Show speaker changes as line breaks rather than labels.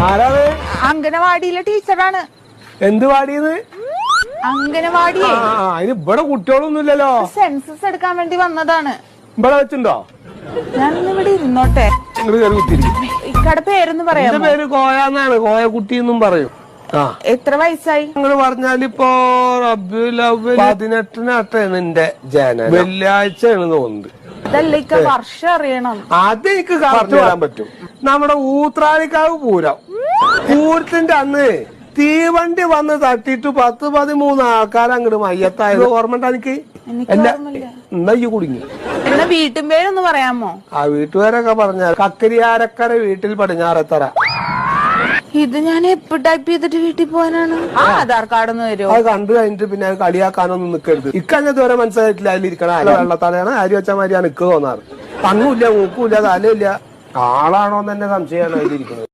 ആരാണ്?
അംഗനവാടിയിലെ ടീച്ചറാണ്.
എന്ത് വാടിയത്?
അംഗനവാടിയെ
അതിന് ഇവിടെ കുട്ടികളൊന്നുമില്ലല്ലോ.
സെൻസസ് എടുക്കാൻ വേണ്ടി വന്നതാണ്.
ഇവിടെ വെച്ചിണ്ടോ?
ഞാൻ ഇവിടെ ഇരുന്നോട്ടെ. ഇക്കടെ പേരൊന്ന് പറയാം.
എന്റെ പേര് കോയാന്നാണ്. കോയക്കുട്ടി എന്നും പറയും.
എത്ര വയസ്സായി?
നിങ്ങൾ പറഞ്ഞാലിപ്പോ റബീഉൽ അവ്വൽ 18 നിന്റെ ജനനം. വെള്ളിയാഴ്ചയാണ് തോന്നുന്നത്.
ഇതല്ല ഇക്ക വർഷം അറിയണം.
അത് എനിക്ക് കറക്റ്റ് പറയാൻ പറ്റും. നമ്മുടെ ഊത്രാളിക്കാവ് പൂരം. പൂരത്തിന്റെ അന്ന് തീവണ്ടി വന്ന് തട്ടിട്ട് 10-13 ആൾക്കാർ അങ്ങോട്ട് മയ്യത്തായത് ഓർമ്മ എനിക്ക്? എന്നാ ഈ കുടുങ്ങി.
എന്നാ വീട്ടും പേരൊന്ന് പറയാമോ?
ആ വീട്ടുപേരൊക്കെ പറഞ്ഞ കക്കരിയാരക്കര വീട്ടിൽ പടിഞ്ഞാറത്തറ.
ഇത് ഞാൻ എപ്പോ ടൈപ്പ് ചെയ്തിട്ട് വീട്ടിൽ പോകാനാണ്? ആ ആധാർ കാർഡ് ഒന്ന് വരുമോ?
അത് കണ്ടു കഴിഞ്ഞിട്ട് പിന്നെ അത് കളിയാക്കാനൊന്നും നിൽക്കരുത്. ഇക്കഞ്ഞത് വരെ മനസ്സിലായിട്ടില്ല. അതിലിരിക്കണ വെള്ളത്തലയാണ് അരി വെച്ച മാതിരിയാണ് ഇക്ക് തോന്നാറ്. കണ്ണുമില്ല, മൂക്കുമില്ല, തലയില്ല. ആളാണോന്ന് തന്നെ സംശയമാണ് അതിലിരിക്കുന്നത്.